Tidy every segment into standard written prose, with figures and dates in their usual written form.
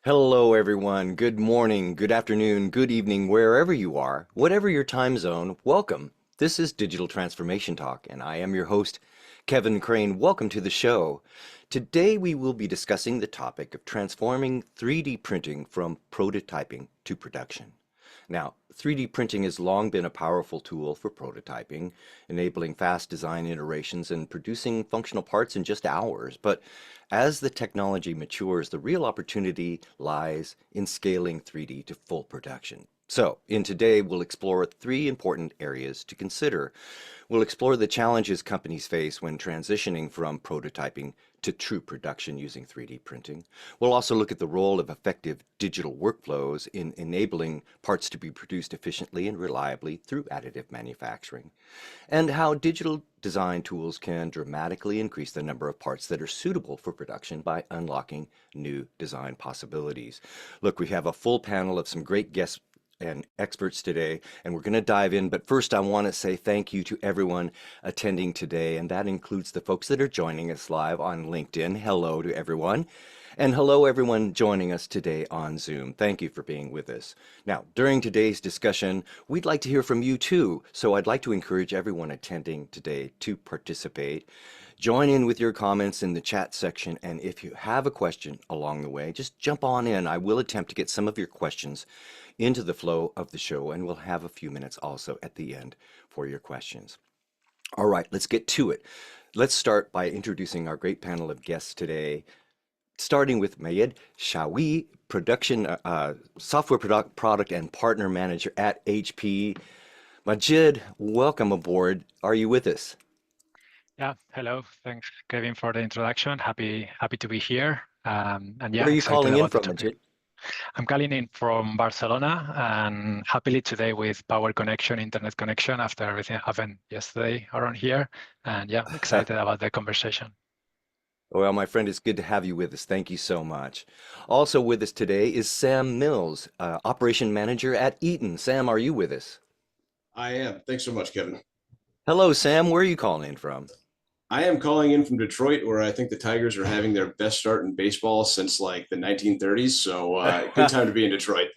Hello, everyone. Good morning, good afternoon, good evening, wherever you are, whatever your time zone, welcome. This is Digital Transformation Talk, and I am your host, Kevin Crane. Welcome to the show. Today, we will be discussing the topic of transforming 3D printing from prototyping to production. Now, 3D printing has long been a powerful tool for prototyping, enabling fast design iterations and producing functional parts in just hours. But as the technology matures, the real opportunity lies in scaling 3D to full production. So, in today, we'll explore three important areas to consider. We'll explore the challenges companies face when transitioning from prototyping to true production using 3D printing. We'll also look at the role of effective digital workflows in enabling parts to be produced efficiently and reliably through additive manufacturing, and how digital design tools can dramatically increase the number of parts that are suitable for production by unlocking new design possibilities. Look, we have a full panel of some great guests and experts today, and we're going to dive in. But first, I want to say thank you to everyone attending today, and that includes the folks that are joining us live on LinkedIn. Hello to everyone. And hello, everyone joining us today on Zoom. Thank you for being with us. Now, during today's discussion, we'd like to hear from you too. So I'd like to encourage everyone attending today to participate. Join in with your comments in the chat section. And if you have a question along the way, just jump on in. I will attempt to get some of your questions into the flow of the show, and we'll have a few minutes also at the end for your questions. All right, let's get to it. Let's start by introducing our great panel of guests today, starting with Mayed Shawi, software product and partner manager at HP. Majid, welcome aboard. Are you with us? Yeah, hello. Thanks, Kevin, for the introduction. Happy to be here. And Where yeah, are you excited calling in about the from, topic. Majid? I'm calling in from Barcelona and happily today with power connection, internet connection after everything happened yesterday around here. And yeah, excited about the conversation. Well, my friend, it's good to have you with us. Thank you so much. Also with us today is Sam Mills, operation manager at Eaton. Sam, are you with us? I am. Thanks so much, Kevin. Hello, Sam. Where are you calling in from? I am calling in from Detroit, where I think the Tigers are having their best start in baseball since like the 1930s. So good time to be in Detroit.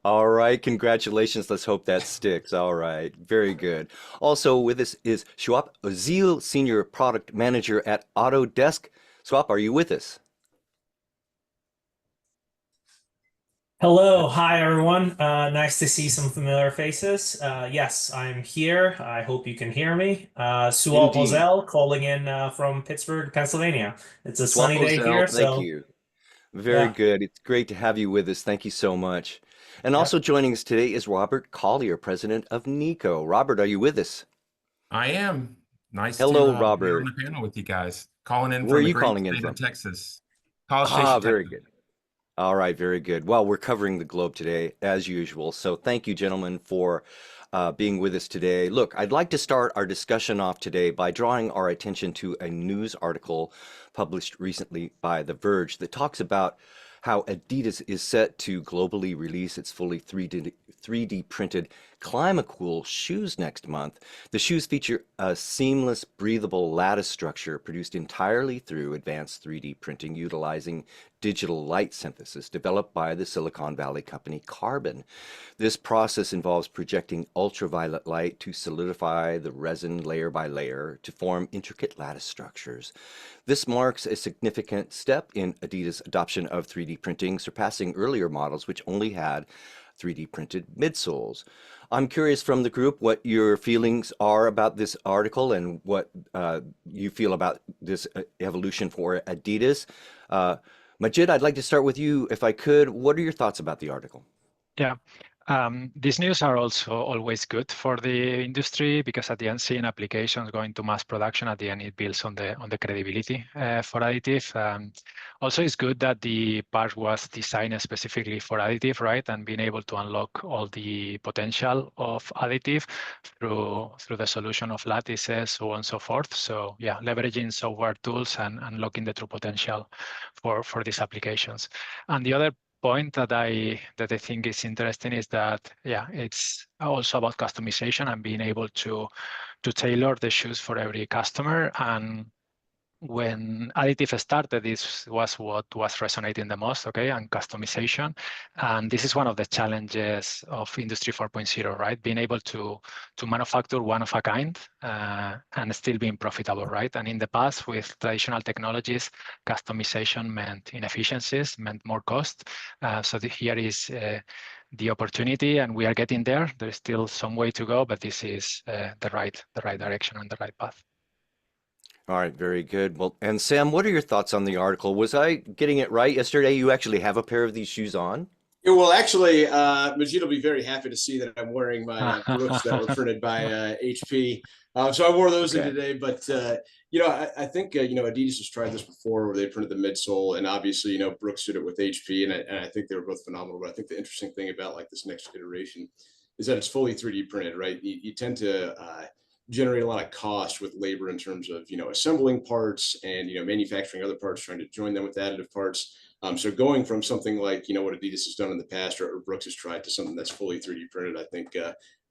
All right, congratulations. Let's hope that sticks. All right, very good. Also with us is Schwab Ozil, Senior Product Manager at Autodesk. Schwab, are you with us? Hello, hi everyone. Nice to see some familiar faces. Yes, I'm here. I hope you can hear me. Sual Indeed. Bozel calling in from Pittsburgh, Pennsylvania. It's a Schwab sunny day here, Ozil, thank so you. Very yeah. good. It's great to have you with us. Thank you so much. And also Yep. joining us today is Robert Collier, President of Nico. Robert, are you with us? I am. Nice to Hello, be on Robert. the panel with you guys. Calling in Where are from the you great calling in state of from? Texas, College Ah, Station, very Texas. good. All right, very good. Well, we're covering the globe today as usual. So thank you, gentlemen, for being with us today. Look, I'd like to start our discussion off today by drawing our attention to a news article published recently by The Verge that talks about how Adidas is set to globally release its fully 3D printed Climacool shoes next month. The shoes feature a seamless, breathable lattice structure produced entirely through advanced 3D printing utilizing digital light synthesis developed by the Silicon Valley company Carbon. This process involves projecting ultraviolet light to solidify the resin layer by layer to form intricate lattice structures. This marks a significant step in Adidas' adoption of 3D printing, surpassing earlier models which only had 3D printed midsoles. I'm curious from the group what your feelings are about this article and what you feel about this evolution for Adidas. Majid, I'd like to start with you if I could. What are your thoughts about the article? Yeah. These news are also always good for the industry because at the end, seeing applications going to mass production, at the end, it builds on the credibility for additive. Also, it's good that the part was designed specifically for additive, right? And being able to unlock all the potential of additive through the solution of lattices, so on and so forth. So yeah, leveraging software tools and unlocking the true potential for these applications. And the other point that I think is interesting is that it's also about customization and being able to tailor the shoes for every customer. And when additive started, this was what was resonating the most, okay, and customization. And this is one of the challenges of Industry 4.0, right? Being able to manufacture one of a kind and still being profitable, right? And in the past, with traditional technologies, customization meant inefficiencies, meant more cost. So here is the opportunity, and we are getting there. There's still some way to go, but this is the right direction and the right path. All right, very good. Well, and Sam, what are your thoughts on the article? Was I getting it right yesterday? You actually have a pair of these shoes on? Yeah, well, actually, Majid will be very happy to see that I'm wearing my Brooks that were printed by HP. So I wore those in Okay. today, but I think Adidas has tried this before, where they printed the midsole, and obviously, Brooks did it with HP, and I think they were both phenomenal. But I think the interesting thing about like this next iteration is that it's fully 3D printed, right? You tend to generate a lot of cost with labor in terms of assembling parts and manufacturing other parts, trying to join them with additive parts. So going from something like what Adidas has done in the past, or Brooks has tried, to something that's fully 3D printed, I think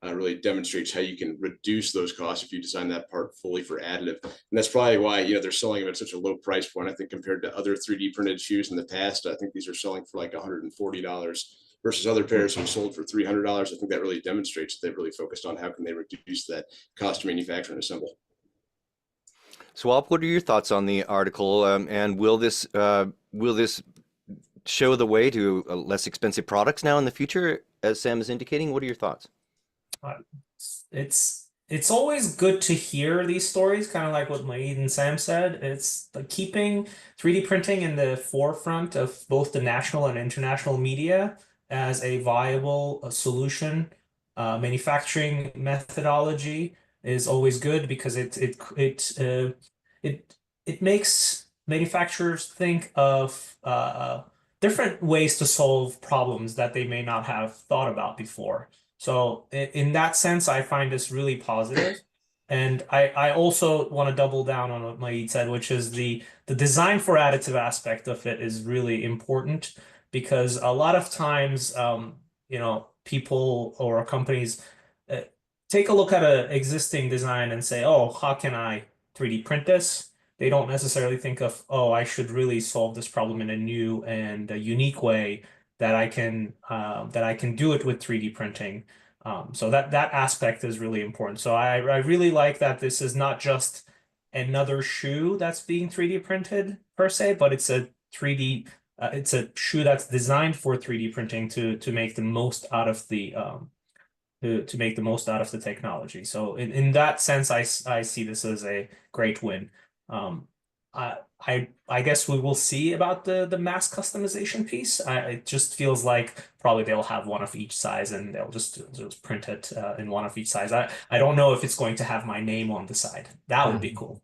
really demonstrates how you can reduce those costs if you design that part fully for additive. And that's probably why they're selling them at such a low price point. I think compared to other 3D printed shoes in the past, I think these are selling for like $140 versus other pairs have sold for $300. I think that really demonstrates that they've really focused on how can they reduce that cost to manufacture and assemble. Swap, what are your thoughts on the article? And will this show the way to less expensive products now in the future, as Sam is indicating? What are your thoughts? It's always good to hear these stories, kind of like what Maid and Sam said. It's like keeping 3D printing in the forefront of both the national and international media as a viable solution. Manufacturing methodology is always good because it makes manufacturers think of different ways to solve problems that they may not have thought about before. So in that sense, I find this really positive. And I also want to double down on what Maid said, which is the design for additive aspect of it is really important, because a lot of times, people or companies uh, take a look at an existing design and say, oh, how can I 3D print this? They don't necessarily think of, oh, I should really solve this problem in a new and a unique way that I can do it with 3D printing. So that aspect is really important. So I really like that this is not just another shoe that's being 3D printed per se, but it's a 3D it's a shoe that's designed for 3D printing to make the most out of the to make the most out of the technology. So in that sense, I see this as a great win. Um, I guess we will see about the mass customization piece. It just feels like probably they'll have one of each size and they'll just print it in one of each size. I don't know if it's going to have my name on the side. That would be cool.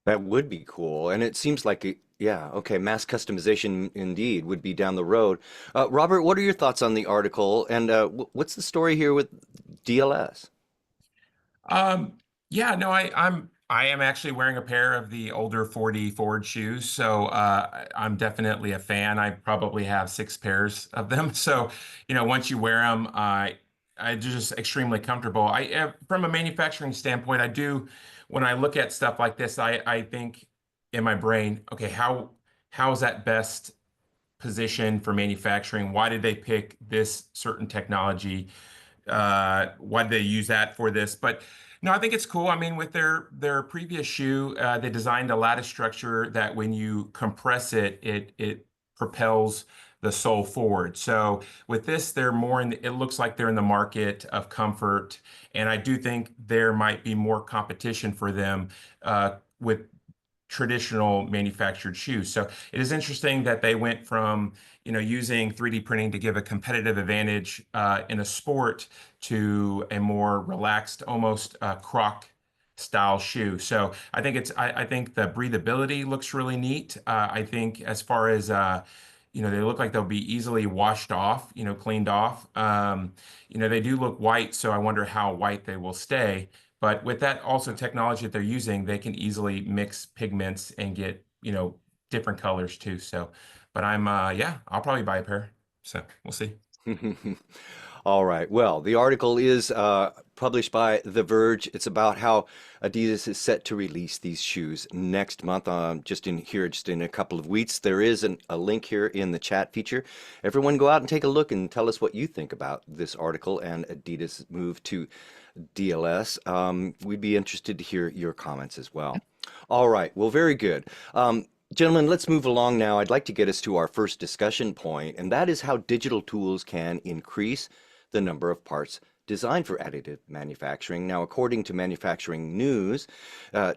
That would be cool. And it seems like, yeah, okay, mass customization indeed would be down the road. Robert, what are your thoughts on the article? And what's the story here with DLS? Yeah, no, I am actually wearing a pair of the older 4D Forward shoes, so I'm definitely a fan. I probably have 6 pairs of them. So, once you wear them, I just extremely comfortable. From a manufacturing standpoint, I do, when I look at stuff like this, I think in my brain, okay, how is that best position for manufacturing? Why did they pick this certain technology? Why did they use that for this? But no, I think it's cool. I mean, with their previous shoe, they designed a lattice structure that when you compress it, it propels the sole forward. So with this, they're more in. It looks like they're in the market of comfort, and I do think there might be more competition for them with traditional manufactured shoes. So it is interesting that they went from using 3D printing to give a competitive advantage in a sport to a more relaxed, almost croc style shoe. So I think I think the breathability looks really neat. I think as far as they look like they'll be easily washed off, cleaned off. They do look white, so I wonder how white they will stay. But with that also technology that they're using, they can easily mix pigments and get, different colors too. So, but yeah, I'll probably buy a pair. So we'll see. All right. Well, the article is published by The Verge. It's about how Adidas is set to release these shoes next month. Just in a couple of weeks. There is a link here in the chat feature. Everyone, go out and take a look and tell us what you think about this article and Adidas' move to DLS. We'd be interested to hear your comments as well. All right. Well, very good. Gentlemen, let's move along now. I'd like to get us to our first discussion point, and that is how digital tools can increase the number of parts designed for additive manufacturing. Now, according to Manufacturing News,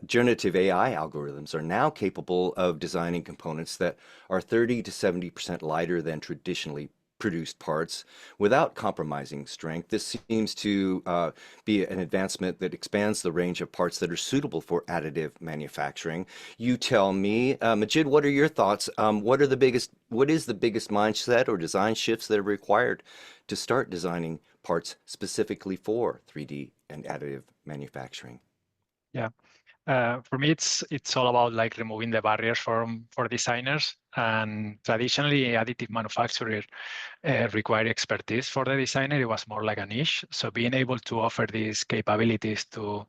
generative AI algorithms are now capable of designing components that are 30 to 70% lighter than traditionally produced parts without compromising strength. This seems to be an advancement that expands the range of parts that are suitable for additive manufacturing. You tell me, Majid, what are your thoughts? What is the biggest mindset or design shifts that are required to start designing parts specifically for 3D and additive manufacturing? Yeah. For me, it's all about like removing the barriers for designers. And traditionally, additive manufacturers require expertise for the designer. It was more like a niche. So being able to offer these capabilities to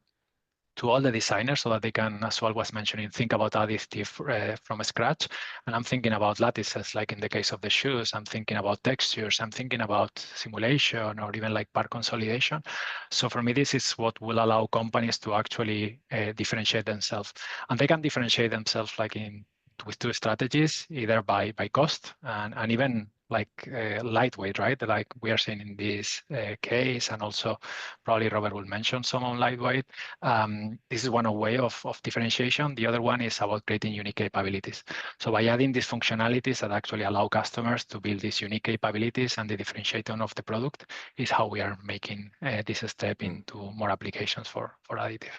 all the designers so that they can, as well was mentioning, think about additive from scratch. And I'm thinking about lattices, like in the case of the shoes. I'm thinking about textures. I'm thinking about simulation or even like part consolidation. So for me, this is what will allow companies to actually differentiate themselves. And they can differentiate themselves like with two strategies, either by cost and even like lightweight, right? Like we are seeing in this case, and also probably Robert will mention some on lightweight. This is one way of differentiation. The other one is about creating unique capabilities. So by adding these functionalities that actually allow customers to build these unique capabilities and the differentiation of the product is how we are making this step into more applications for additive.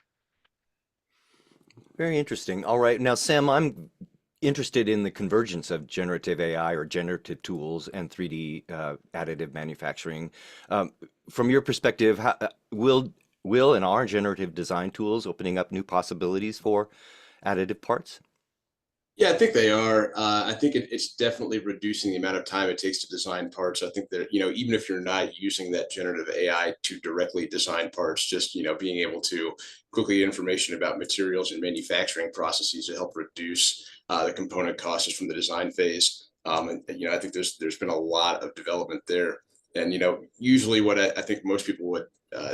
Very interesting. All right. Now, Sam, I'm interested in the convergence of generative AI or generative tools and 3D additive manufacturing. From your perspective, will and are generative design tools opening up new possibilities for additive parts? Yeah, I think they are. I think it's definitely reducing the amount of time it takes to design parts. I think that, even if you're not using that generative AI to directly design parts, just, being able to quickly get information about materials and manufacturing processes to help reduce the component costs from the design phase. And, I think there's been a lot of development there. And, usually what I think most people would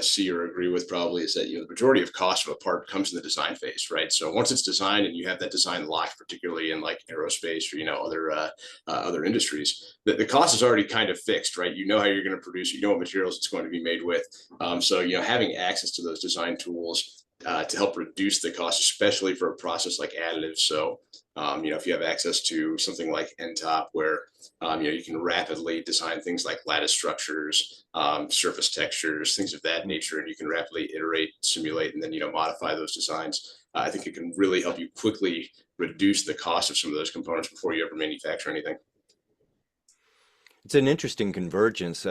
see or agree with probably is that, the majority of cost of a part comes in the design phase, right? So once it's designed and you have that design locked, particularly in like aerospace or, other industries, the cost is already kind of fixed, right? You know how you're going to produce, you know what materials it's going to be made with. So, having access to those design tools to help reduce the cost, especially for a process like additive. So, if you have access to something like NTOP, where you can rapidly design things like lattice structures, surface textures, things of that nature, and you can rapidly iterate, simulate, and then modify those designs. I think it can really help you quickly reduce the cost of some of those components before you ever manufacture anything. It's an interesting convergence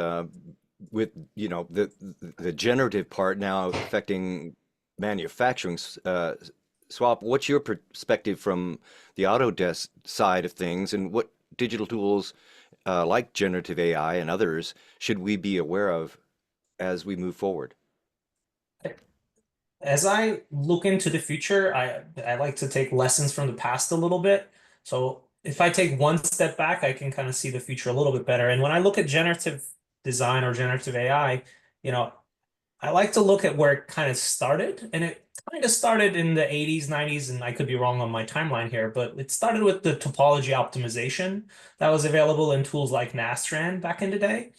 with the generative part now affecting manufacturing. Swap, what's your perspective from the Autodesk side of things, and what digital tools like generative AI and others should we be aware of as we move forward? As I look into the future, I like to take lessons from the past a little bit. So if I take one step back, I can kind of see the future a little bit better. And when I look at generative design or generative AI, I like to look at where it kind of started. And it kind of started in the 80s, 90s, and I could be wrong on my timeline here, but it started with the topology optimization that was available in tools like Nastran back in the day.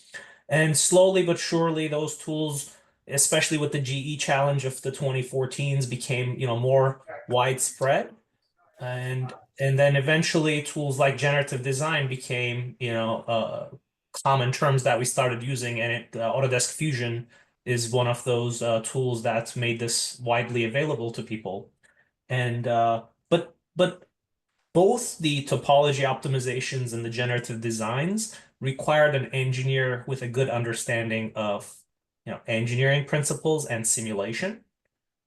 And slowly but surely, those tools, especially with the GE challenge of the 2014s, became, more widespread. And then eventually tools like generative design became, common terms that we started using, and Autodesk Fusion is one of those tools that made this widely available to people. And but both the topology optimizations and the generative designs required an engineer with a good understanding of engineering principles and simulation.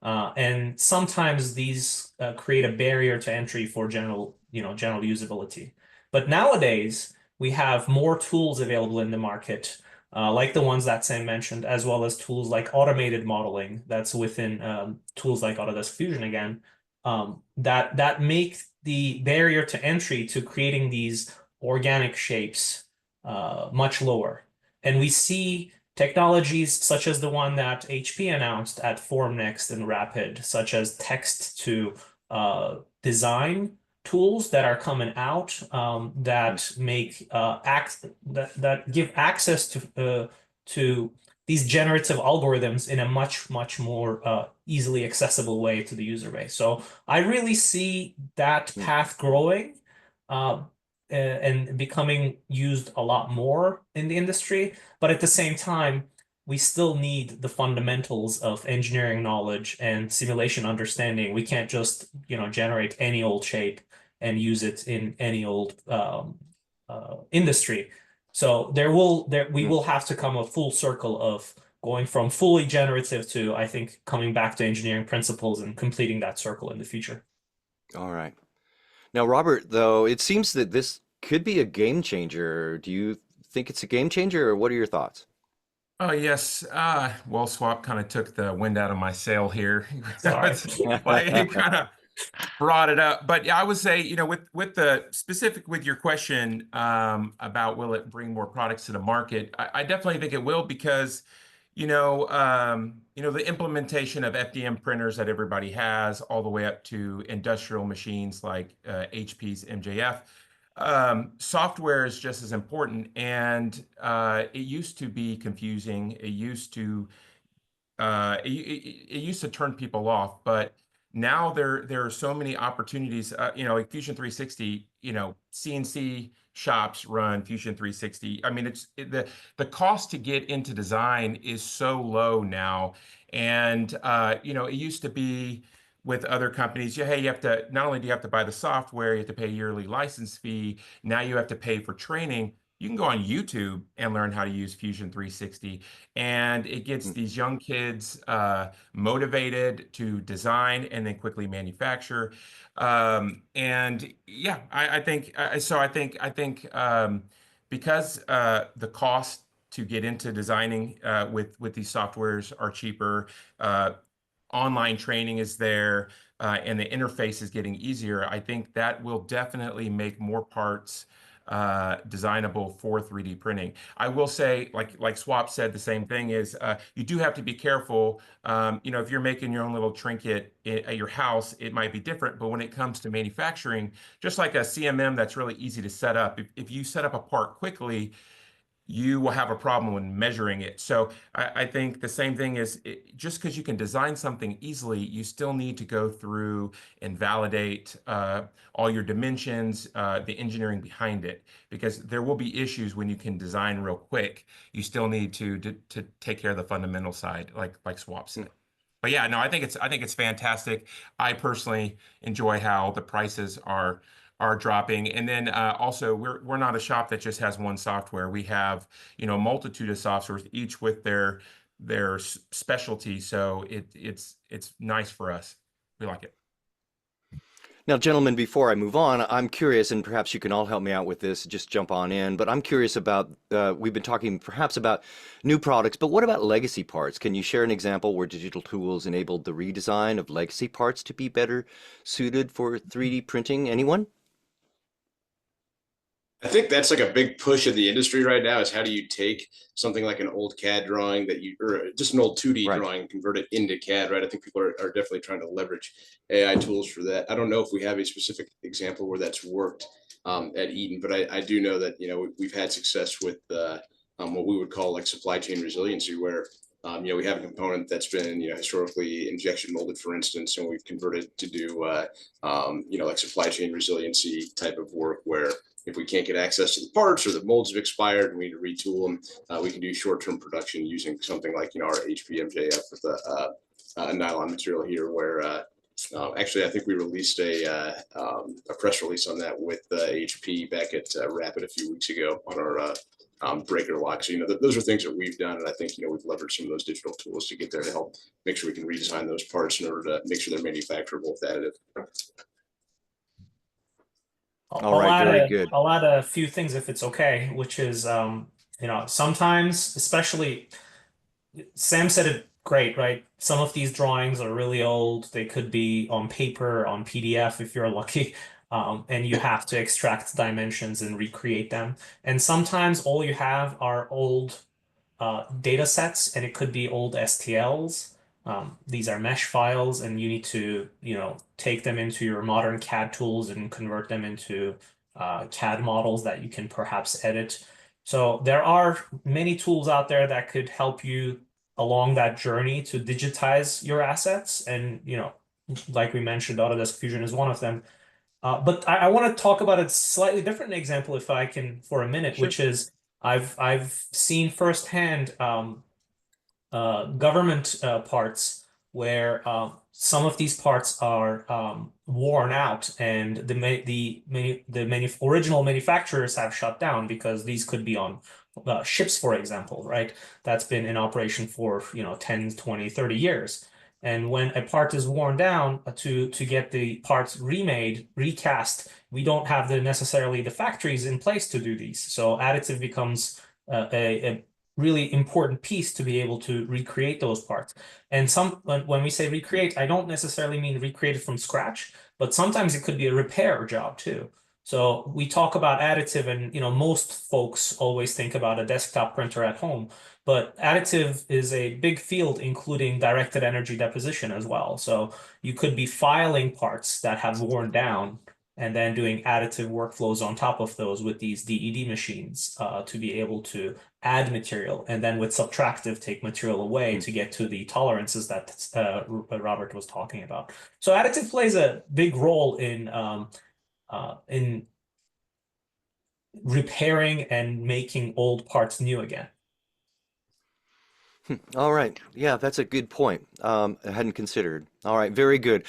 And sometimes these create a barrier to entry for general usability. But nowadays, we have more tools available in the market like the ones that Sam mentioned, as well as tools like automated modeling that's within tools like Autodesk Fusion again, that make the barrier to entry to creating these organic shapes much lower. And we see technologies such as the one that HP announced at FormNext and Rapid, such as text to design tools that are coming out that make that give access to these generative algorithms in a much more easily accessible way to the user base. So I really see that path growing and becoming used a lot more in the industry. But at the same time, we still need the fundamentals of engineering knowledge and simulation understanding. We can't just, generate any old shape and use it in any old industry. So we will have to come a full circle of going from fully generative to, I think, coming back to engineering principles and completing that circle in the future. All right. Now, Robert, though, it seems that this could be a game changer. Do you think it's a game changer, or what are your thoughts? Oh, yes. Well, Swap kind of took the wind out of my sail here. Sorry. Like, he kind of brought it up. But yeah, I would say, with the specific with your question about will it bring more products to the market, I definitely think it will, because the implementation of FDM printers that everybody has, all the way up to industrial machines like HP's MJF. Software is just as important, and it used to be confusing. It used to it used to turn people off, but now there are so many opportunities. Like Fusion 360, CNC shops run Fusion 360. I mean, the cost to get into design is so low now, and it used to be with other companies. Hey, you have to, not only do you have to buy the software, you have to pay a yearly license fee. Now you have to pay for training. You can go on YouTube and learn how to use Fusion 360, and it gets these young kids motivated to design and then quickly manufacture. And yeah, I think so. I think because the cost to get into designing with these softwares are cheaper, online training is there, and the interface is getting easier. I think that will definitely make more parts designable for 3D printing. I will say, like Swap said, the same thing is you do have to be careful. If you're making your own little trinket at your house, it might be different. But when it comes to manufacturing, just like a CMM that's really easy to set up, if you set up a part quickly, you will have a problem when measuring it. So I think the same thing is, just because you can design something easily, you still need to go through and validate all your dimensions, the engineering behind it, because there will be issues when you can design real quick. You still need to take care of the fundamental side, like Swap said. But yeah, no, I think it's fantastic. I personally enjoy how the prices are dropping. And then also, we're not a shop that just has one software. We have a multitude of softwares, each with their specialty. So it's nice for us. We like it. Now, gentlemen, before I move on, I'm curious, and perhaps you can all help me out with this, just jump on in, but I'm curious about, we've been talking perhaps about new products, but what about legacy parts? Can you share an example where digital tools enabled the redesign of legacy parts to be better suited for 3D printing? Anyone? I think that's like a big push of the industry right now, is how do you take something like an old CAD drawing or just an old 2D drawing and convert it into CAD, right? I think people are definitely trying to leverage AI tools for that. I don't know if we have a specific example where that's worked at Eaton, but I do know that, we've had success with what we would call like supply chain resiliency, where we have a component that's been, historically injection molded, for instance, and we've converted to do, like supply chain resiliency type of work, where if we can't get access to the parts or the molds have expired and we need to retool them, we can do short-term production using something like, our HP MJF with a nylon material here, where actually I think we released a press release on that with HP back at Rapid a few weeks ago on our breaker lock. So, those are things that we've done, and I think, we've leveraged some of those digital tools to get there to help make sure we can redesign those parts in order to make sure they're manufacturable with additive. All right, very good. I'll add a few things if it's okay, which is Sometimes, especially Sam said it great, right? Some of these drawings are really old. They could be on paper, on PDF if you're lucky. And you have to extract dimensions and recreate them. And sometimes all you have are old data sets, and it could be old STLs. These are mesh files, and you need to, take them into your modern CAD tools and convert them into CAD models that you can perhaps edit. So there are many tools out there that could help you along that journey to digitize your assets. And, like we mentioned, Autodesk Fusion is one of them. But I want to talk about a slightly different example, if I can, for a minute, Sure. which is I've seen firsthand government parts where some of these parts are worn out, and the original manufacturers have shut down because these could be on ships, for example, right? That's been in operation for 10, 20, 30 years. And when a part is worn down, to get the parts remade, recast, we don't have necessarily the factories in place to do these. So additive becomes a really important piece to be able to recreate those parts. And when we say recreate, I don't necessarily mean recreate it from scratch, but sometimes it could be a repair job too. So we talk about additive, and most folks always think about a desktop printer at home, but additive is a big field, including directed energy deposition as well. So you could be filing parts that have worn down and then doing additive workflows on top of those with these DED machines to be able to add material, and then with subtractive take material away to get to the tolerances that Robert was talking about. So additive plays a big role in repairing and making old parts new again. All right. Yeah, that's a good point. I hadn't considered. All right, very good.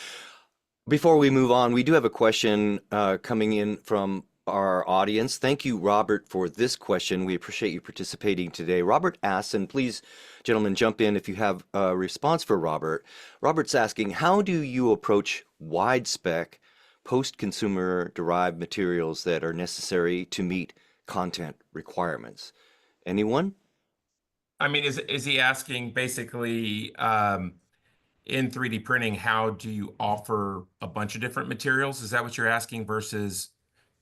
Before we move on, we do have a question coming in from our audience. Thank you, Robert, for this question. We appreciate you participating today. Robert asks, and please, gentlemen, jump in if you have a response for Robert. Robert's asking, how do you approach wide spec post-consumer derived materials that are necessary to meet content requirements? Anyone? I mean, is he asking basically in 3D printing, how do you offer a bunch of different materials? Is that what you're asking versus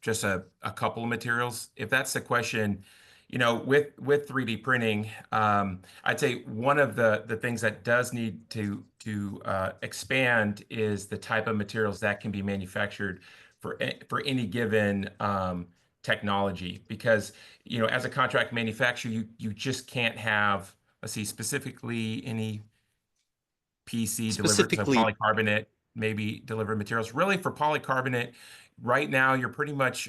just a couple of materials? If that's the question, with 3D printing, I'd say one of the things that does need to expand is the type of materials that can be manufactured for any given technology. Because as a contract manufacturer, you just can't have, let's see, specifically any PC delivered, so Specifically, polycarbonate, maybe delivered materials. Really, for polycarbonate, right now you're pretty much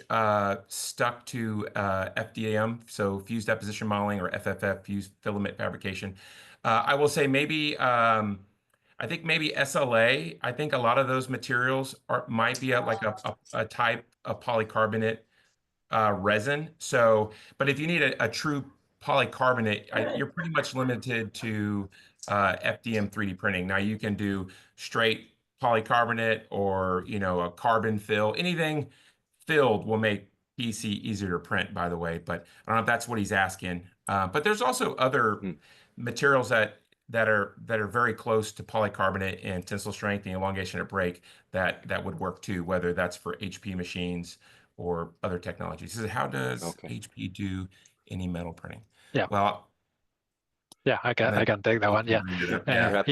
stuck to FDM, so fused deposition modeling, or FFF, fused filament fabrication. I will say maybe I think maybe SLA. I think a lot of those materials might be like a type of polycarbonate resin. So, but if you need a true polycarbonate, you're pretty much limited to FDM 3D printing. Now you can do straight polycarbonate or a carbon fill. Anything filled will make PC easier to print, by the way. But I don't know if that's what he's asking. But there's also other materials that are very close to polycarbonate in tensile strength and elongation at break that would work too, whether that's for HP machines or other technologies. So how does okay. HP do any metal printing? Yeah. Well, Yeah, I can take that one. Yeah, Perhaps,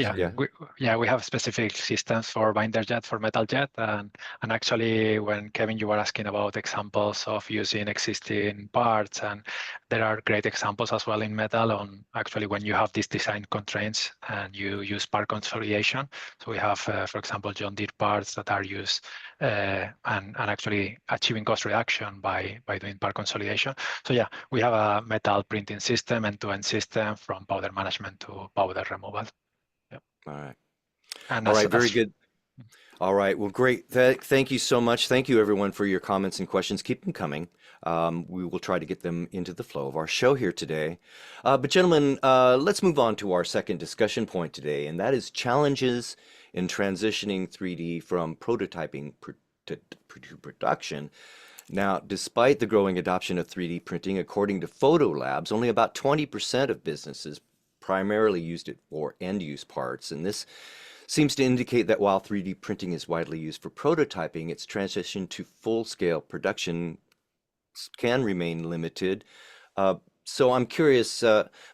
we have specific systems for binder jet, for metal jet, and actually, when Kevin, you were asking about examples of using existing parts, and there are great examples as well in metal on actually when you have these design constraints and you use part consolidation. So we have, for example, John Deere parts that are used and actually achieving cost reduction by doing part consolidation. So yeah, we have a metal printing system, end-to-end system from powder management to powder removal. Yeah. all right. And All right, very good. All right, well, great. Thank you so much. Thank you, everyone, for your comments and questions. Keep them coming. We will try to get them into the flow of our show here today. But gentlemen, let's move on to our second discussion point today, and that is challenges in transitioning 3D from prototyping to production. Now, despite the growing adoption of 3D printing, according to Photo Labs, only about 20% of businesses primarily used it for end-use parts, and this seems to indicate that while 3D printing is widely used for prototyping, its transition to full-scale production can remain limited. So I'm curious,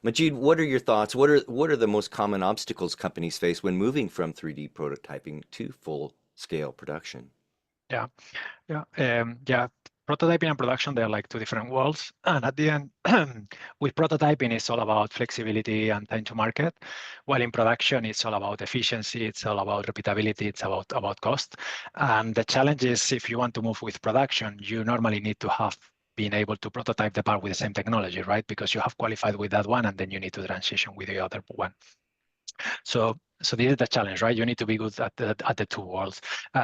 Majid, what are your thoughts? What are the most common obstacles companies face when moving from 3D prototyping to full-scale production? Yeah, yeah. Prototyping and production, they're like two different worlds. And at the end, with prototyping, it's all about flexibility and time to market. While in production, it's all about efficiency, it's all about repeatability, it's about cost. And the challenge is if you want to move with production, you normally need to have been able to prototype the part with the same technology, right? Because you have qualified with that one, and then you need to transition with the other one. So this is the challenge, right? You need to be good at the two worlds.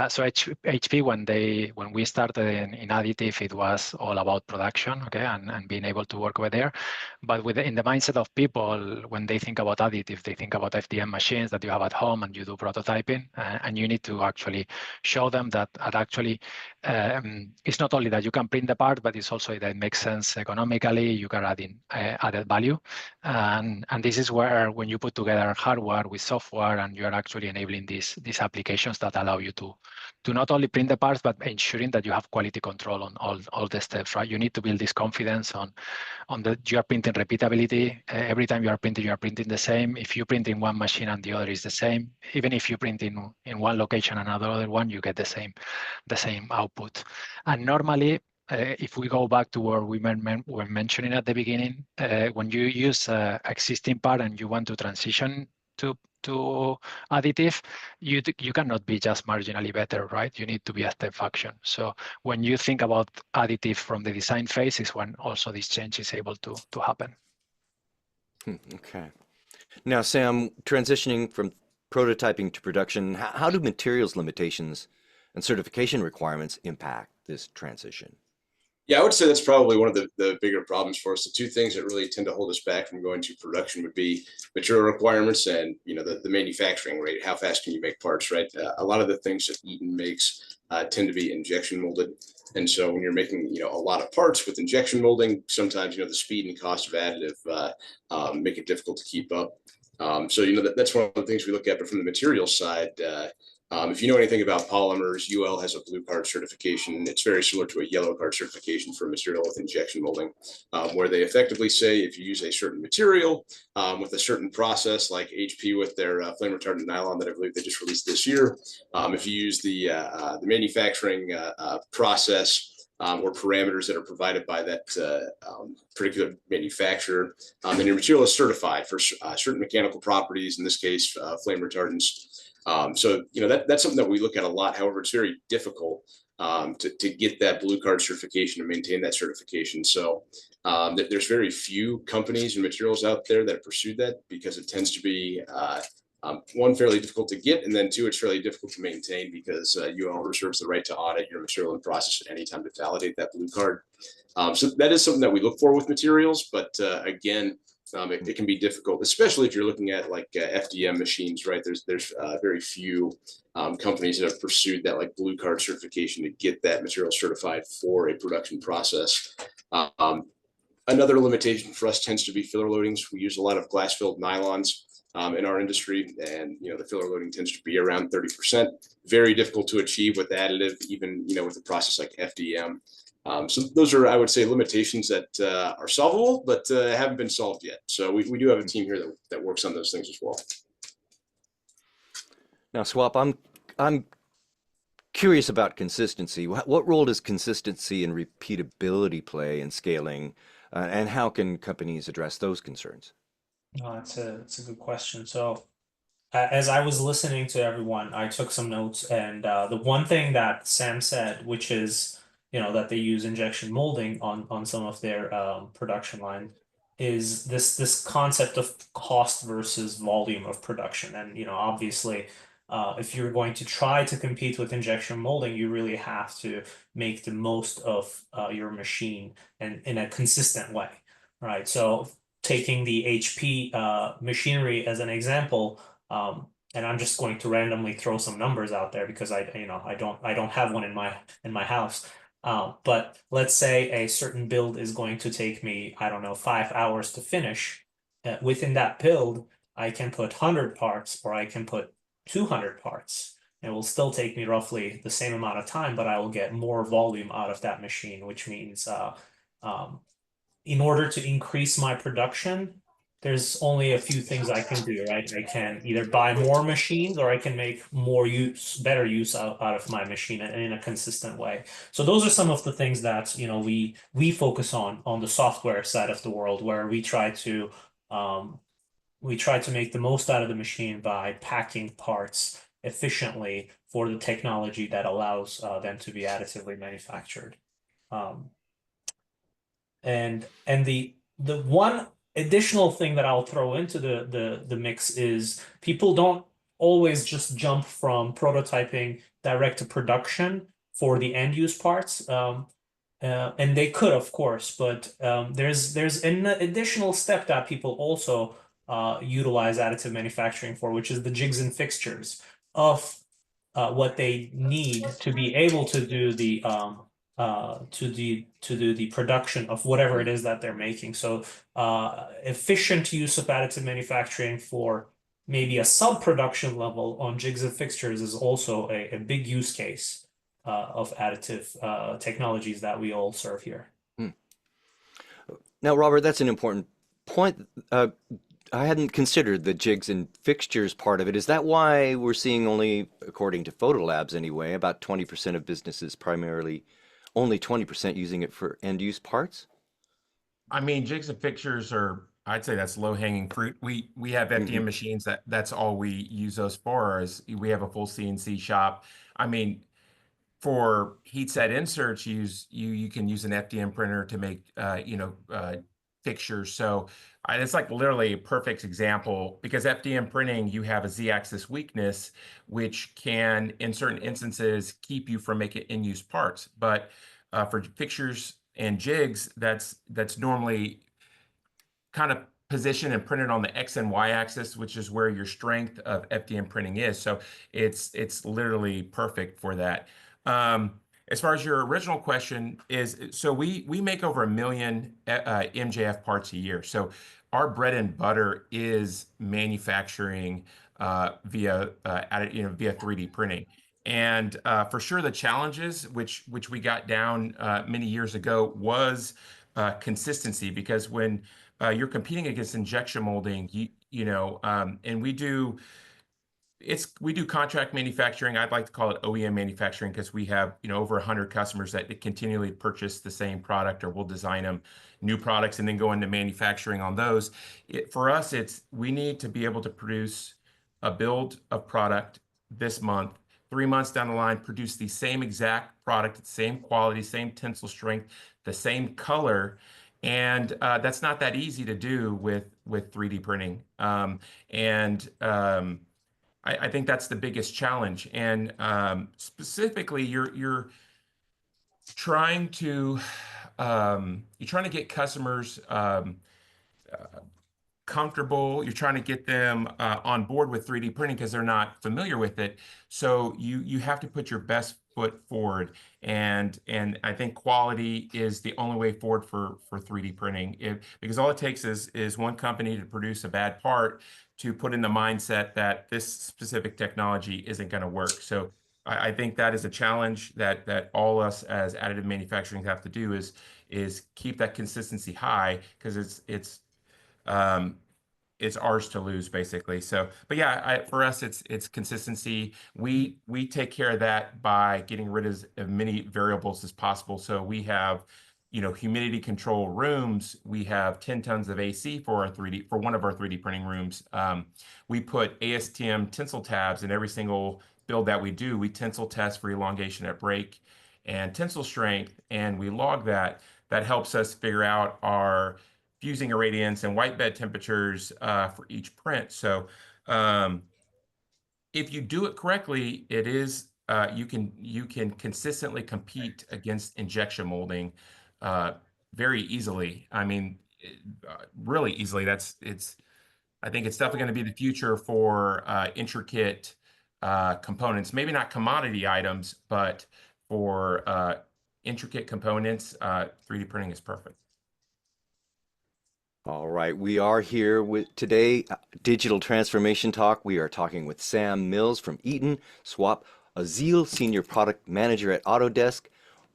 So HP, when we started in Additive, it was all about production, okay, and being able to work over there. But in the mindset of people, when they think about Additive, they think about FDM machines that you have at home and you do prototyping, and you need to actually show them that actually it's not only that you can print the part, but it's also that it makes sense economically. You can add in added value, and this is where when you put together hardware with software, and you're actually enabling these applications that allow you to not only print the parts, but ensuring that you have quality control on all the steps, right? You need to build this confidence on the you are printing repeatability. Every time you are printing the same. If you print in one machine and the other is the same, even if you print in one location and another one, you get the same output. And normally, if we go back to where we were mentioning at the beginning, when you use existing part and you want to transition to additive, you cannot be just marginally better, right? You need to be a step function. So when you think about additive from the design phase is when also this change is able to happen. Okay. Now, Sam, transitioning from prototyping to production, how do materials limitations and certification requirements impact this transition? Yeah, I would say that's probably one of the bigger problems for us. The two things that really tend to hold us back from going to production would be material requirements and the manufacturing rate. How fast can you make parts, right? A lot of the things that Eaton makes tend to be injection molded, and so when you're making a lot of parts with injection molding, sometimes the speed and cost of additive make it difficult to keep up. So that's one of the things we look at. But from the materials side, if you know anything about polymers, UL has a blue card certification. It's very similar to a yellow card certification for material with injection molding, where they effectively say if you use a certain material with a certain process, like HP with their flame retardant nylon that I believe they just released this year, if you use the manufacturing process or parameters that are provided by that particular manufacturer, then your material is certified for certain mechanical properties, in this case, flame retardants. So that's something that we look at a lot. However, it's very difficult to get that blue card certification and maintain that certification. So there's very few companies and materials out there that have pursued that, because it tends to be one, fairly difficult to get, and then two, it's fairly difficult to maintain, because UL reserves the right to audit your material and process at any time to validate that blue card. So that is something that we look for with materials, but again, it can be difficult, especially if you're looking at like FDM machines, right? There's very few companies that have pursued that like blue card certification to get that material certified for a production process. Another limitation for us tends to be filler loadings. We use a lot of glass-filled nylons in our industry, and the filler loading tends to be around 30%. Very difficult to achieve with additive, even with a process like FDM. So those are, I would say, limitations that are solvable, but haven't been solved yet. So we do have a team here that works on those things as well. Now, Swap, I'm curious about consistency. What role does consistency and repeatability play in scaling, and how can companies address those concerns? It's a good question. So as I was listening to everyone, I took some notes, and the one thing that Sam said, which is that they use injection molding on some of their production line, is this concept of cost versus volume of production. And obviously, if you're going to try to compete with injection molding, you really have to make the most of your machine and in a consistent way, right? So taking the HP machinery as an example, and I'm just going to randomly throw some numbers out there because I don't have one in my house. But let's say a certain build is going to take me, I don't know, 5 hours to finish. Within that build, I can put 100 parts or I can put 200 parts. It will still take me roughly the same amount of time, but I will get more volume out of that machine, which means in order to increase my production, there's only a few things I can do, right? I can either buy more machines or I can make better use out of my machine in a consistent way. So those are some of the things that, we focus on the software side of the world, where we try to make the most out of the machine by packing parts efficiently for the technology that allows them to be additively manufactured. Um, and the one additional thing that I'll throw into the mix is people don't always just jump from prototyping direct to production for the end use parts. And they could, of course, but there's an additional step that people also utilize additive manufacturing for, which is the jigs and fixtures of what they need to be able to do the production of whatever it is that they're making. So efficient use of additive manufacturing for maybe a sub-production level on jigs and fixtures is also a big use case of additive technologies that we all serve here. Now, Robert, that's an important point. I hadn't considered the jigs and fixtures part of it. Is that why we're seeing only, according to Photolabs anyway, about 20% of businesses primarily, only 20% using it for end use parts? I mean, jigs and fixtures are, I'd say that's low hanging fruit. We have FDM machines that's all we use those for, is we have a full CNC shop. I mean, for heat set inserts, you can use an FDM printer to make fixtures. So it's like literally a perfect example, because FDM printing, you have a Z-axis weakness, which can, in certain instances, keep you from making in-use parts. But for fixtures and jigs, that's normally kind of positioned and printed on the X and Y axis, which is where your strength of FDM printing is. So it's literally perfect for that. As far as your original question is, so we make over 1 million MJF parts a year. So our bread and butter is manufacturing via 3D printing. And for sure, the challenges which we got down many years ago was consistency, because when you're competing against injection molding, and we do contract manufacturing. I'd like to call it OEM manufacturing, because we have over 100 customers that continually purchase the same product, or we'll design them new products and then go into manufacturing on those. For us, we need to be able to produce a build of product this month, 3 months down the line, produce the same exact product, same quality, same tensile strength, the same color. And that's not that easy to do with 3D printing. I think that's the biggest challenge. And specifically, you're trying to get customers comfortable. You're trying to get them on board with 3D printing because they're not familiar with it. So you have to put your best foot forward, and I think quality is the only way forward for 3D printing. Because all it takes is one company to produce a bad part to put in the mindset that this specific technology isn't going to work. So I think that is a challenge that all us as additive manufacturing have to do, is keep that consistency high, because it's ours to lose, basically. So, but yeah, for us, it's consistency. We take care of that by getting rid of as many variables as possible. So we have, humidity control rooms. We have 10 tons of AC for one of our 3D printing rooms. We put ASTM tensile tabs in every single build that we do. We tensile test for elongation at break and tensile strength, and we log that. That helps us figure out our fusing irradiance and white bed temperatures for each print. So if you do it correctly, it is you can consistently compete against injection molding very easily. I mean, really easily. I think it's definitely going to be the future for intricate components. Maybe not commodity items, but for intricate components, 3D printing is perfect. All right, we are here with today, Digital Transformation Talk. We are talking with Sam Mills from Eaton, Swap Azil, Senior Product Manager at Autodesk,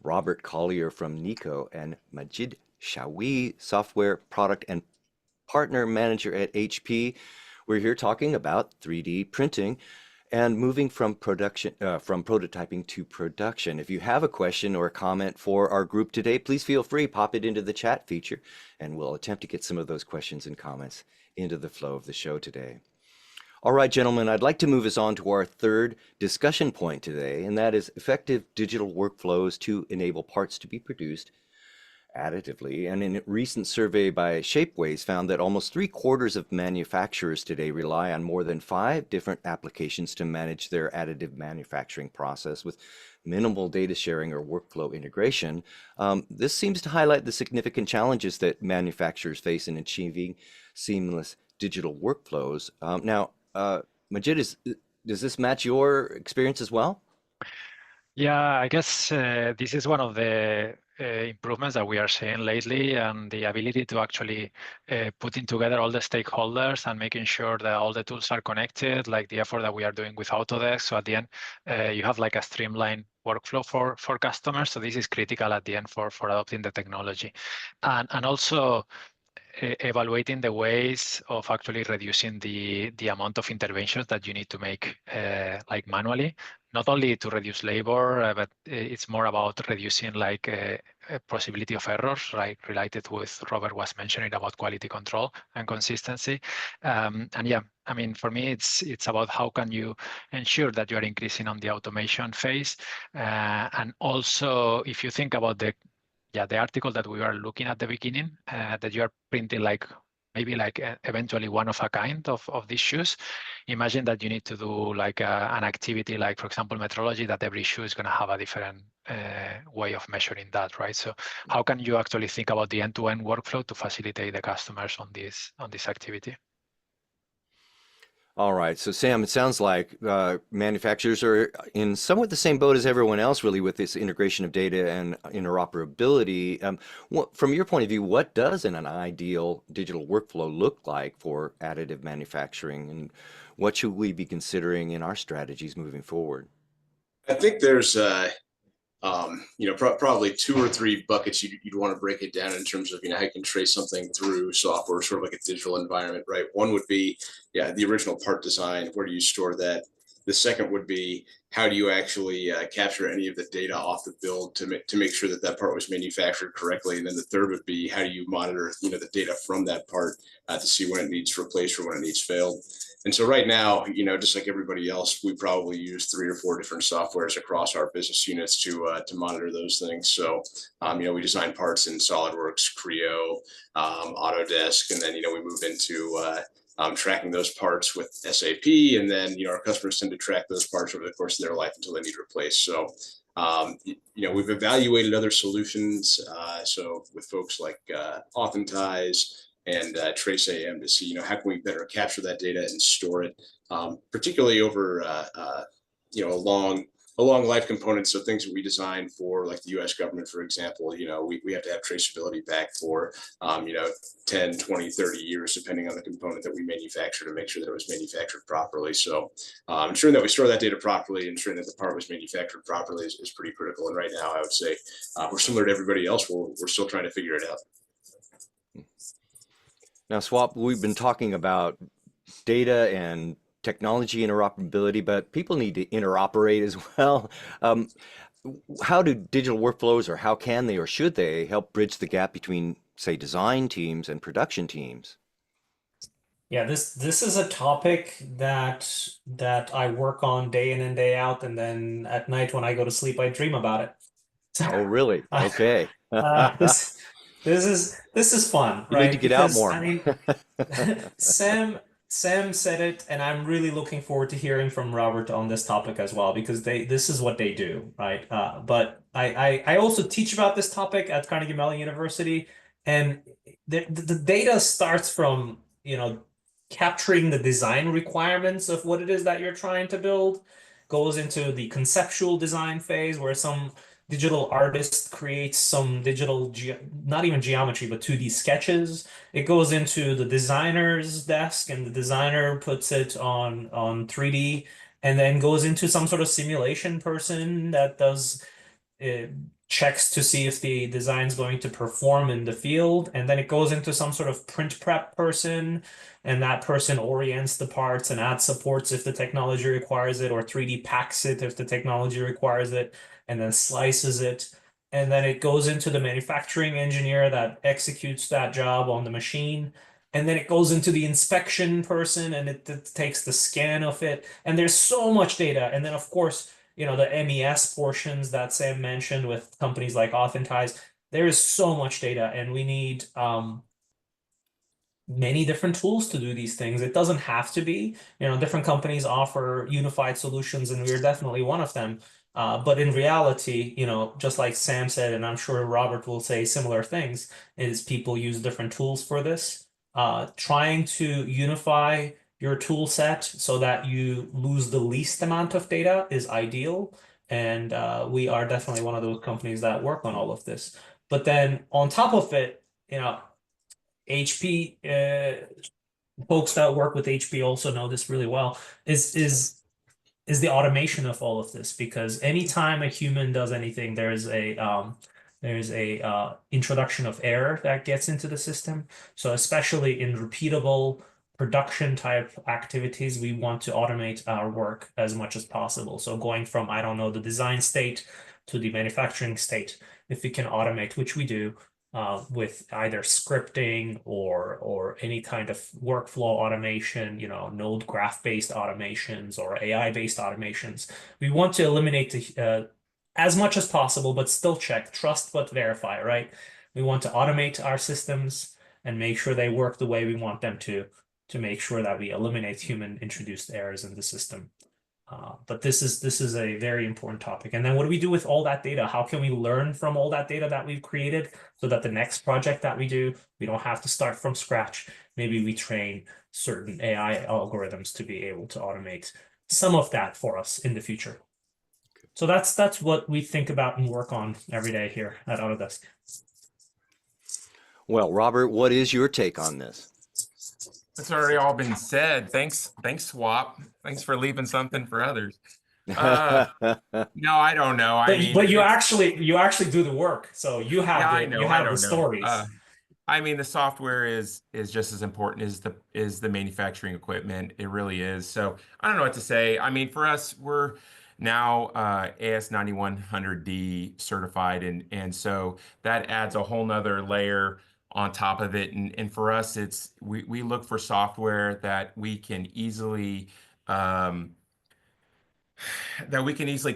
Robert Collier from Nico, and Majid Shawi, Software Product and Partner Manager at HP. We're here talking about 3D printing and moving from prototyping to production. If you have a question or a comment for our group today, please feel free, pop it into the chat feature, and we'll attempt to get some of those questions and comments into the flow of the show today. All right, gentlemen, I'd like to move us on to our third discussion point today, and that is effective digital workflows to enable parts to be produced additively. And in a recent survey by Shapeways found that almost 3/4 of manufacturers today rely on more than 5 different applications to manage their additive manufacturing process with minimal data sharing or workflow integration. This seems to highlight the significant challenges that manufacturers face in achieving seamless digital workflows. Majid, does this match your experience as well? Yeah, I guess this is one of the improvements that we are seeing lately, and the ability to actually putting together all the stakeholders and making sure that all the tools are connected, like the effort that we are doing with Autodesk. So at the end, you have like a streamlined workflow for customers. So this is critical at the end for adopting the technology, and also evaluating the ways of actually reducing the amount of interventions that you need to make like manually, not only to reduce labor, but it's more about reducing like a possibility of errors, right, related with Robert was mentioning about quality control and consistency. And yeah, I mean, for me, it's about how can you ensure that you are increasing on the automation phase. And also, if you think about the article that we were looking at the beginning, that you are printing like maybe like eventually one of a kind of these shoes. Imagine that you need to do like an activity, like for example, metrology, that every shoe is going to have a different way of measuring that, right? So how can you actually think about the end-to-end workflow to facilitate the customers on this activity? All right, so Sam, it sounds like manufacturers are in somewhat the same boat as everyone else, really, with this integration of data and interoperability. From your point of view, what does an ideal digital workflow look like for additive manufacturing, and what should we be considering in our strategies moving forward? I think there's probably 2 or 3 buckets you'd want to break it down in terms of, how you can trace something through software, sort of like a digital environment, right? One would be, the original part design. Where do you store that? The second would be, how do you actually capture any of the data off the build to make sure that part was manufactured correctly? And then the third would be, how do you monitor, the data from that part to see when it needs replaced or when it needs failed? And so right now, just like everybody else, we probably use 3 or 4 different softwares across our business units to monitor those things. So, we design parts in SolidWorks, Creo, Autodesk, and then, we move into tracking those parts with SAP. And then, our customers tend to track those parts over the course of their life until they need replaced. So, we've evaluated other solutions. So with folks like Authentize and Trace AM to see, how can we better capture that data and store it, particularly over, a long life component. So things that we design for, like the US government, for example, we have to have traceability back for, 10, 20, 30 years, depending on the component that we manufacture, to make sure that it was manufactured properly. So ensuring that we store that data properly, ensuring that the part was manufactured properly is pretty critical. And right now, I would say we're similar to everybody else. We're still trying to figure it out. Now, Swap, we've been talking about data and technology interoperability, but people need to interoperate as well. How do digital workflows, or how can they or should they help bridge the gap between, say, design teams and production teams? Yeah, this is a topic that I work on day in and day out, and then at night when I go to sleep, I dream about it. Oh, really? Okay. This is fun, You need to right? get out Because more. I mean, Sam said it, and I'm really looking forward to hearing from Robert on this topic as well, because this is what they do, right? But I also teach about this topic at Carnegie Mellon University, and the data starts from, capturing the design requirements of what it is that you're trying to build, goes into the conceptual design phase, where some digital artist creates some not even geometry, but 2D sketches. It goes into the designer's desk, and the designer puts it on 3D, and then goes into some sort of simulation person that does it checks to see if the design is going to perform in the field, and then it goes into some sort of print prep person, and that person orients the parts and adds supports if the technology requires it, or 3D packs it if the technology requires it, and then slices it. And then it goes into the manufacturing engineer that executes that job on the machine. And then it goes into the inspection person, and it takes the scan of it. And there's so much data. And then, of course, the MES portions that Sam mentioned with companies like Authentize, there is so much data, and we need many different tools to do these things. It doesn't have to be, different companies offer unified solutions, and we're definitely one of them. But in reality, just like Sam said, and I'm sure Robert will say similar things, is people use different tools for this. Trying to unify your tool set so that you lose the least amount of data is ideal. And we are definitely one of those companies that work on all of this. But then on top of it, HP, folks that work with HP also know this really well, is the automation of all of this, because anytime a human does anything, there's a introduction of error that gets into the system. So especially in repeatable production type activities, we want to automate our work as much as possible. So going from, I don't know, the design state to the manufacturing state, if we can automate, which we do, with either scripting or any kind of workflow automation, node graph-based automations or AI-based automations. We want to eliminate as much as possible, but still check, trust but verify, right? We want to automate our systems and make sure they work the way we want them to make sure that we eliminate human-introduced errors in the system. But this is a very important topic. And then what do we do with all that data? How can we learn from all that data that we've created so that the next project that we do, we don't have to start from scratch? Maybe we train certain AI algorithms to be able to automate some of that for us in the future. So that's what we think about and work on every day here at Autodesk. Well, Robert, what is your take on this? It's already all been said. Thanks, Swap. Thanks for leaving something for others. No, I don't know. But you actually do the work, so you have the stories. The software is just as important as the manufacturing equipment. It really is. So I don't know what to say. For us, we're now AS9100D certified, and so that adds a whole nother layer on top of it. And for us, we look for software that we can easily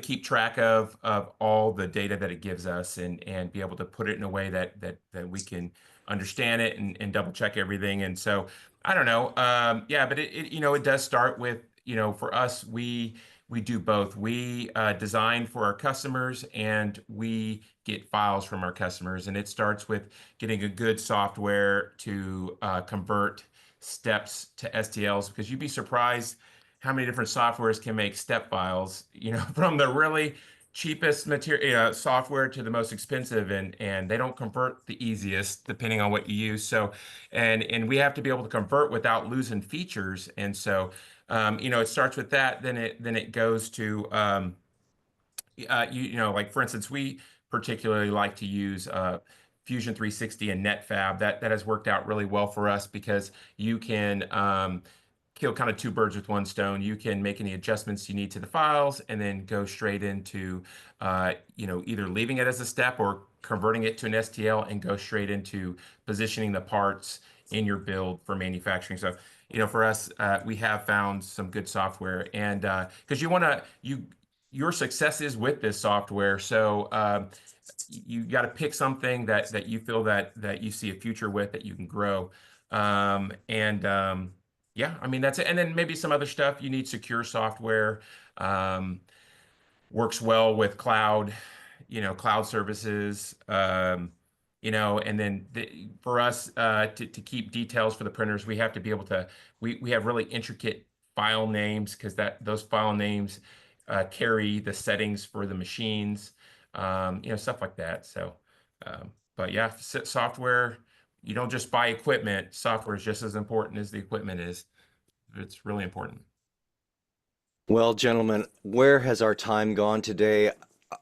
keep track of all the data that it gives us, and be able to put it in a way that we can understand it and double check everything. And so I don't know. But it does start with, for us, we do both. We design for our customers, and we get files from our customers. And it starts with getting a good software to convert steps to STLs, because you'd be surprised how many different softwares can make step files, from the really cheapest material software to the most expensive, and they don't convert the easiest depending on what you use. So, and we have to be able to convert without losing features. And so, it starts with that. Then it goes to, like for instance, we particularly like to use Fusion 360 and NetFab. That has worked out really well for us, because you can kill kind of two birds with one stone. You can make any adjustments you need to the files, and then go straight into either leaving it as a step or converting it to an STL, and go straight into positioning the parts in your build for manufacturing. So for us, we have found some good software, and because your success is with this software. So you got to pick something that you feel that you see a future with, that you can grow. That's it. And then maybe some other stuff. You need secure software, works well with cloud services, and then for us, to keep details for the printers, we have to be able to, we have really intricate file names, because those file names carry the settings for the machines. stuff like that. So, but yeah, software, you don't just buy equipment. Software is just as important as the equipment is. It's really important. Well, gentlemen, where has our time gone today?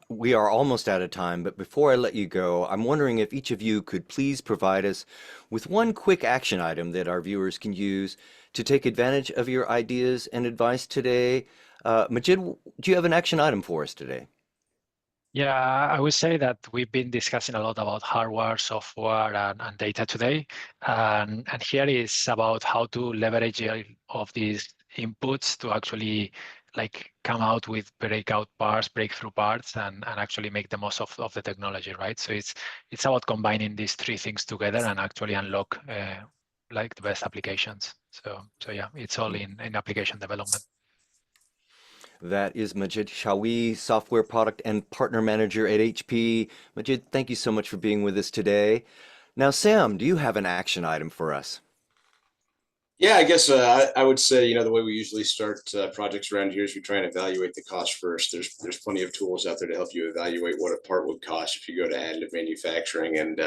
We are almost out of time, but before I let you go, I'm wondering if each of you could please provide us with one quick action item that our viewers can use to take advantage of your ideas and advice today. Majid, do you have an action item for us today? Yeah, I would say that we've been discussing a lot about hardware, software, and data today. And here is about how to leverage all of these inputs to actually come out with breakthrough parts, and actually make the most of the technology, right? So it's about combining these three things together and actually unlock the best applications. So yeah, it's all in application development. That is Majid Shawi, Software Product and Partner Manager at HP. Majid, thank you so much for being with us today. Now, Sam, do you have an action item for us? Yeah, I guess I would say, the way we usually start projects around here is we try and evaluate the cost first. There's plenty of tools out there to help you evaluate what a part would cost if you go to additive manufacturing. And,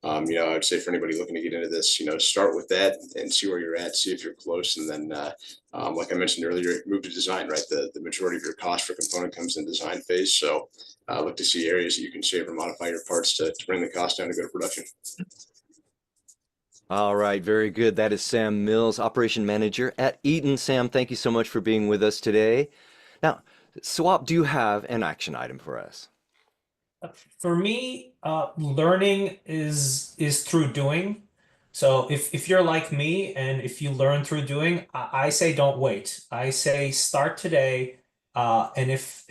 I would say for anybody looking to get into this, start with that and see where you're at, see if you're close. And then, like I mentioned earlier, move to design, right? The majority of your cost for component comes in design phase. So look to see areas that you can save or modify your parts to bring the cost down to go to production. All right, very good. That is Sam Mills, Operation Manager at Eaton. Sam, thank you so much for being with us today. Now, Swap, do you have an action item for us? For me, learning is through doing. So if you're like me and if you learn through doing, I say don't wait. I say start today. And if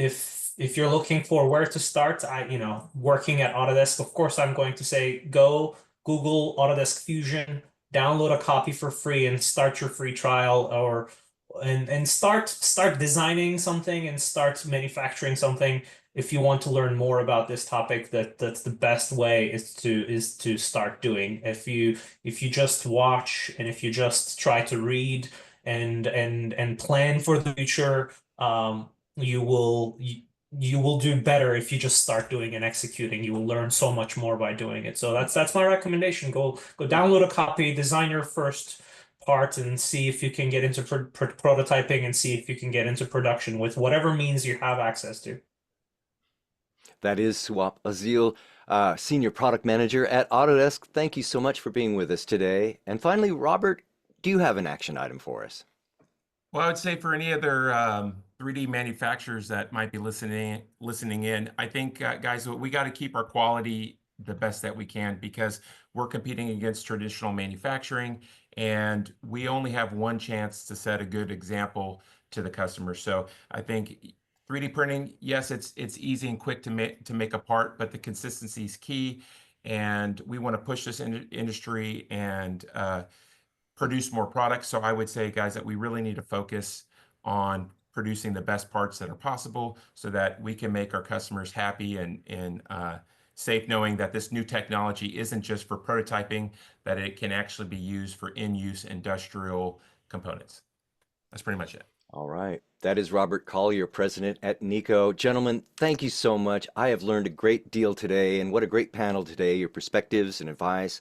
you're looking for where to start, working at Autodesk, of course, I'm going to say go Google Autodesk Fusion, download a copy for free, and start your free trial, and start designing something and start manufacturing something. If you want to learn more about this topic, that's the best way is to start doing. If you just watch and if you just try to read and plan for the future, you will do better if you just start doing and executing. You will learn so much more by doing it. So that's my recommendation. Go download a copy, design your first part, and see if you can get into prototyping, and see if you can get into production with whatever means you have access to. That is Swap Azil, Senior Product Manager at Autodesk. Thank you so much for being with us today. And finally, Robert, do you have an action item for us? Well, I would say for any other 3D manufacturers that might be listening in, I think, guys, we got to keep our quality the best that we can, because we're competing against traditional manufacturing, and we only have one chance to set a good example to the customer. So I think 3D printing, yes, it's easy and quick to make a part, but the consistency is key, and we want to push this industry and produce more products. So I would say, guys, that we really need to focus on producing the best parts that are possible so that we can make our customers happy and safe, knowing that this new technology isn't just for prototyping, that it can actually be used for in-use industrial components. That's pretty much it. All right. That is Robert Collier, President at Nico. Gentlemen, thank you so much. I have learned a great deal today, and what a great panel today. Your perspectives and advice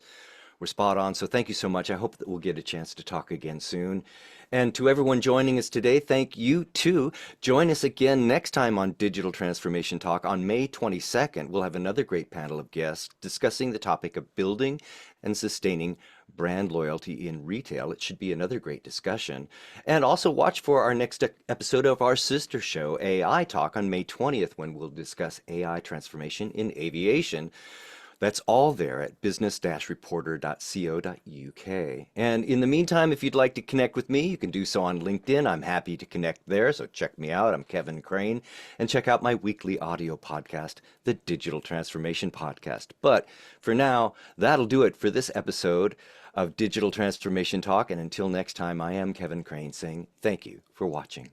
were spot on. So thank you so much. I hope that we'll get a chance to talk again soon. And to everyone joining us today, thank you too. Join us again next time on Digital Transformation Talk on May 22nd. We'll have another great panel of guests discussing the topic of building and sustaining brand loyalty in retail. It should be another great discussion. And also watch for our next episode of our sister show, AI Talk, on May 20th, when we'll discuss AI transformation in aviation. That's all there at business-reporter.co.uk. And in the meantime, if you'd like to connect with me, you can do so on LinkedIn. I'm happy to connect there, so check me out. I'm Kevin Crane. And check out my weekly audio podcast, the Digital Transformation Podcast. But for now, that'll do it for this episode of Digital Transformation Talk. And until next time, I am Kevin Crane saying thank you for watching.